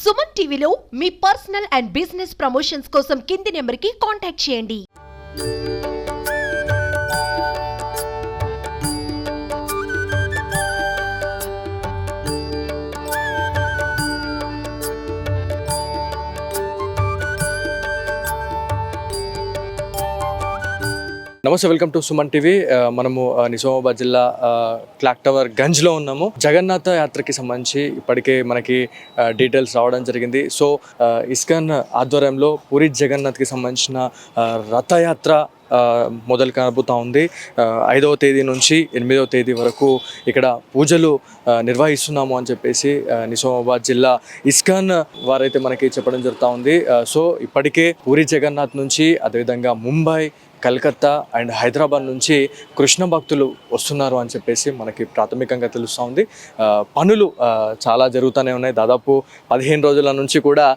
సుమన్ టీవీలో మీ personal and business promotions కోసం కింది నెంబర్కి కాంటాక్ట్ చేయండి. నమస్తే, వెల్కమ్ టు సుమన్ టీవీ. మనము నిజామాబాద్ జిల్లా క్లాక్ టవర్ గంజ్లో ఉన్నాము. జగన్నాథ యాత్రకి సంబంధించి ఇప్పటికే మనకి డీటెయిల్స్ రావడం జరిగింది. సో ఇస్కాన్ ఆధ్వర్యంలో పూరి జగన్నాథ్కి సంబంధించిన రథయాత్ర మొదలు కాబోతూ ఉంది. 5వ తేదీ నుంచి 8వ తేదీ వరకు ఇక్కడ పూజలు నిర్వహిస్తున్నాము అని చెప్పేసి నిజామాబాద్ జిల్లా ఇస్కాన్ వారైతే మనకి చెప్పడం జరుగుతూ ఉంది. సో ఇప్పటికే పూరి జగన్నాథ్ నుంచి, అదేవిధంగా ముంబై, కలకత్తా అండ్ హైదరాబాద్ నుంచి కృష్ణ భక్తులు వస్తున్నారు అని చెప్పేసి మనకి ప్రాథమికంగా తెలుస్తూ ఉంది. పనులు చాలా జరుగుతూనే ఉన్నాయి. దాదాపు 15 రోజుల నుంచి కూడా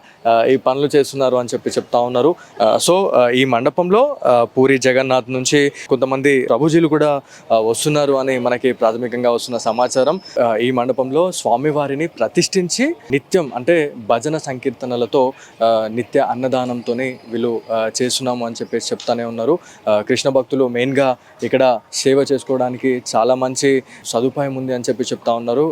ఈ పనులు చేస్తున్నారు అని చెప్తా ఉన్నారు. సో ఈ మండపంలో పూరి జగన్నాథ్ నుంచి కొంతమంది ప్రభుజీలు కూడా వస్తున్నారు అని మనకి ప్రాథమికంగా వస్తున్న సమాచారం. ఈ మండపంలో స్వామివారిని ప్రతిష్ఠించి నిత్యం అంటే భజన సంకీర్తనలతో నిత్య అన్నదానంతోనే వీళ్ళు చేస్తున్నాము అని చెప్పేసి చెప్తానే ఉన్నారు. కృష్ణ భక్తులు మెయిన్గా ఇక్కడ సేవ చేసుకోవడానికి చాలా మంచి సదుపాయం ఉంది అని చెప్తా ఉన్నారు.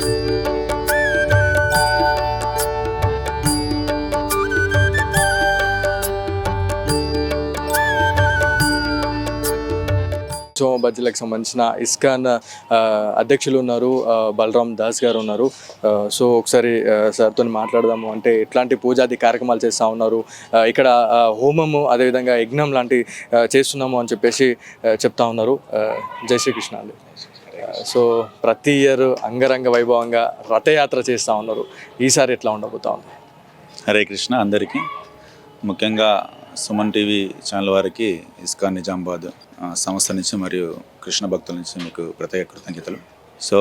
నిజామాబాద్ జిల్లాకు సంబంధించిన ఇస్కాన్ అధ్యక్షులు ఉన్నారు, బలరామ్ దాస్ గారు ఉన్నారు. సో ఒకసారి సార్తో మాట్లాడదాము. అంటే ఎట్లాంటి పూజాది కార్యక్రమాలు చేస్తూ ఉన్నారు, ఇక్కడ హోమము అదేవిధంగా యజ్ఞం లాంటి చేస్తున్నాము అని చెప్పేసి చెప్తా ఉన్నారు. జై శ్రీకృష్ణ అండి. సో ప్రతి ఇయర్ అంగరంగ వైభవంగా రథయాత్ర చేస్తూ ఉన్నారు. ఈసారి ఎట్లా ఉండబోతా ఉంది? హరే కృష్ణ అందరికీ, ముఖ్యంగా సుమన్ టీవీ ఛానల్ వారికి ఇస్కాన్ నిజామాబాద్ సంస్థ నుంచి మరియు కృష్ణ భక్తుల నుంచి మీకు ప్రత్యేక కృతజ్ఞతలు. సో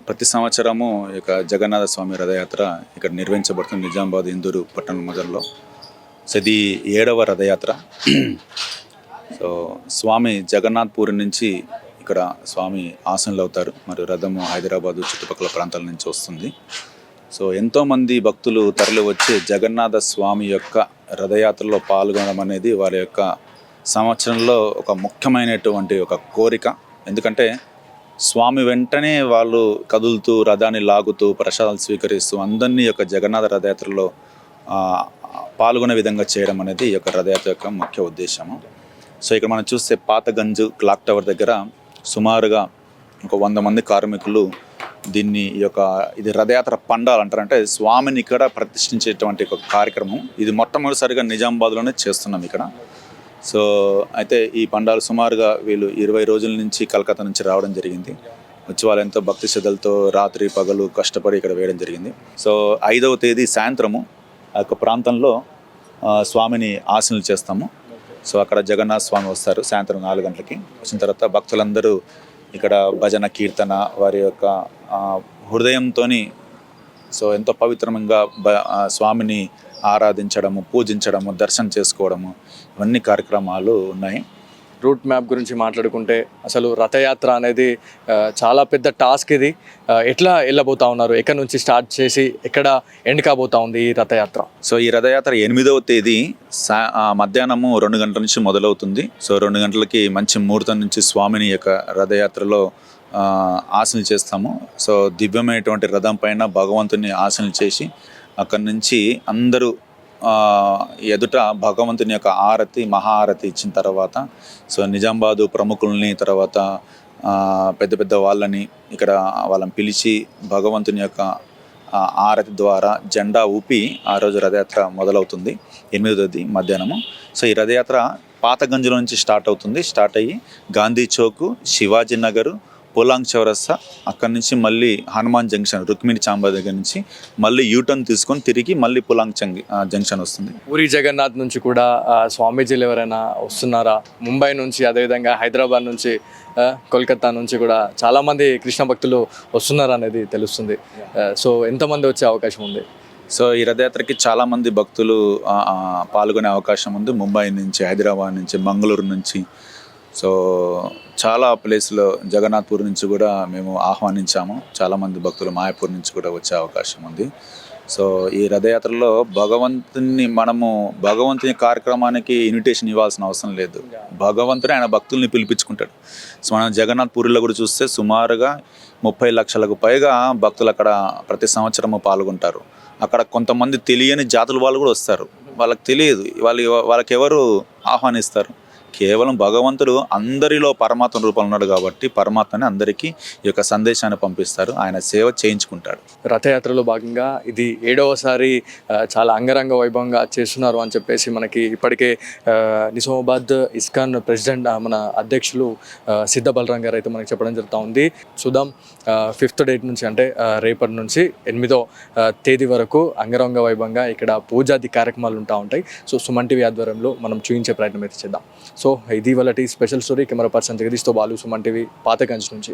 ప్రతి సంవత్సరము ఇక జగన్నాథ స్వామి రథయాత్ర ఇక్కడ నిర్వహించబడుతుంది నిజామాబాద్ ఇందూరు పట్టణ మొదల్లో. సో ఇది 7వ రథయాత్ర. సో స్వామి జగన్నాథ్ పూరి నుంచి ఇక్కడ స్వామి ఆసనులు అవుతారు, మరియు రథము హైదరాబాదు చుట్టుపక్కల ప్రాంతాల నుంచి వస్తుంది. సో ఎంతోమంది భక్తులు తరలి వచ్చి జగన్నాథ స్వామి యొక్క రథయాత్రలో పాల్గొనడం అనేది వారి యొక్క సంవత్సరంలో ఒక ముఖ్యమైనటువంటి ఒక కోరిక. ఎందుకంటే స్వామి వెంటనే వాళ్ళు కదులుతూ రథాన్ని లాగుతూ ప్రసాదాలు స్వీకరిస్తూ అందరినీ యొక్క జగన్నాథ రథయాత్రలో పాల్గొనే విధంగా చేయడం అనేది ఈ యొక్క రథయాత్ర యొక్క ముఖ్య ఉద్దేశము. సో ఇక్కడ మనం చూస్తే పాతగంజ్ క్లాక్ టవర్ దగ్గర సుమారుగా ఒక 100 మంది కార్మికులు దీన్ని ఇది రథయాత్ర పండాలు అంటారంటే స్వామిని ఇక్కడ ప్రతిష్ఠించేటువంటి ఒక కార్యక్రమం. ఇది మొట్టమొదటిసారిగా నిజామాబాద్లోనే చేస్తున్నాం ఇక్కడ. సో అయితే ఈ పండాలు సుమారుగా వీళ్ళు 20 రోజుల నుంచి కలకత్తా నుంచి రావడం జరిగింది. వచ్చి వాళ్ళు ఎంతో భక్తి శ్రద్ధలతో రాత్రి పగలు కష్టపడి ఇక్కడ వేయడం జరిగింది. సో 5వ తేదీ సాయంత్రము ఆ యొక్క ప్రాంతంలో స్వామిని ఆసనలు చేస్తాము. సో అక్కడ జగన్నాథ స్వామి వస్తారు సాయంత్రం 4 గంటలకి. వచ్చిన తర్వాత భక్తులందరూ ఇక్కడ భజన కీర్తన వారి యొక్క హృదయంతో సో ఎంతో పవిత్రంగా స్వామిని ఆరాధించడము, పూజించడము, దర్శనం చేసుకోవడము, ఇవన్నీ కార్యక్రమాలు ఉన్నాయి. రూట్ మ్యాప్ గురించి మాట్లాడుకుంటే అసలు రథయాత్ర అనేది చాలా పెద్ద టాస్క్. ఇది ఎట్లా వెళ్ళబోతా ఉన్నారు? ఎక్కడి నుంచి స్టార్ట్ చేసి ఎక్కడ ఎండ్ కాబోతా ఉంది ఈ రథయాత్ర? సో ఈ రథయాత్ర 8వ తేదీ మధ్యాహ్నము 2 గంటల నుంచి మొదలవుతుంది. సో 2 గంటలకి మంచి ముహూర్తం నుంచి స్వామిని యొక్క రథయాత్రలో ఆసనలు చేస్తాము. సో దివ్యమైనటువంటి రథం పైన భగవంతుని ఆసనలు చేసి అక్కడి నుంచి అందరూ ఎదుట భగవంతుని యొక్క ఆరతి మహాఆరతి ఇచ్చిన తర్వాత సో నిజామాబాదు ప్రముఖుల్ని తర్వాత పెద్ద పెద్ద వాళ్ళని ఇక్కడ వాళ్ళని పిలిచి భగవంతుని యొక్క ఆరతి ద్వారా జెండా ఊపి ఆ రోజు రథయాత్ర మొదలవుతుంది 8వ తేదీ మధ్యాహ్నము. సో ఈ రథయాత్ర పాతగంజ్లో నుంచి స్టార్ట్ అయ్యి గాంధీ చౌక్, శివాజీ నగరు, పోలాంగ్ చౌరస్తా, అక్కడి నుంచి మళ్ళీ హనుమాన్ జంక్షన్ రుక్మిణి చాంబా దగ్గర నుంచి మళ్ళీ యూటర్న్ తీసుకొని తిరిగి మళ్ళీ పోలాంగ్ జంక్షన్ వస్తుంది. పూరి జగన్నాథ్ నుంచి కూడా స్వామీజీలు ఎవరైనా వస్తున్నారా? ముంబై నుంచి, అదేవిధంగా హైదరాబాద్ నుంచి, కోల్కతా నుంచి కూడా చాలామంది కృష్ణ భక్తులు వస్తున్నారు అనేది తెలుస్తుంది. సో ఎంతమంది వచ్చే అవకాశం ఉంది? సో ఈ రథయాత్రకి చాలామంది భక్తులు పాల్గొనే అవకాశం ఉంది. ముంబై నుంచి, హైదరాబాద్ నుంచి, మంగళూరు నుంచి, సో చాలా ప్లేస్లో జగన్నాథ్పూర్ నుంచి కూడా మేము ఆహ్వానించాము. చాలామంది భక్తులు మాయాపూర్ నుంచి కూడా వచ్చే అవకాశం ఉంది. సో ఈ రథయాత్రలో భగవంతుని కార్యక్రమానికి ఇన్విటేషన్ ఇవ్వాల్సిన అవసరం లేదు. భగవంతుడు ఆయన భక్తుల్ని పిలిపించుకుంటాడు. సో మనం జగన్నాథ్ పూరిలో కూడా చూస్తే సుమారుగా 30 లక్షలకు పైగా భక్తులు అక్కడ ప్రతి సంవత్సరము పాల్గొంటారు. అక్కడ కొంతమంది తెలియని జాతుల వాళ్ళు కూడా వస్తారు. వాళ్ళకి తెలియదు, వాళ్ళకి ఎవరు ఆహ్వానిస్తారు? కేవలం భగవంతుడు అందరిలో పరమాత్మ రూపంలో ఉన్నాడు కాబట్టి పరమాత్మని అందరికీ ఈ యొక్క సందేశాన్ని పంపిస్తారు. ఆయన సేవ చేయించుకుంటాడు. రథయాత్రలో భాగంగా ఇది 7వసారి చాలా అంగరంగ వైభవంగా చేస్తున్నారు అని చెప్పేసి మనకి ఇప్పటికే నిజామాబాద్ ఇస్కాన్ ప్రెసిడెంట్ మన అధ్యక్షులు సిద్ధ బలరాం గారు అయితే మనకి చెప్పడం జరుగుతూ ఉంది. చూద్దాం 5th డేట్ నుంచి అంటే రేపటి నుంచి 8వ తేదీ వరకు అంగరంగ వైభవంగా ఇక్కడ పూజాది కార్యక్రమాలు ఉంటాయి. సో సుమన్ టీవీ ఆధ్వర్యంలో మనం చూపించే ప్రయత్నం అయితే చేద్దాం. సో ఇది వాళ్ళ స్పెషల్ స్టోరీ. కెమెరా పర్సన్ జగదీష్తో బాలు, సుమన్ టీవీ, పాతగంజ్ నుంచి.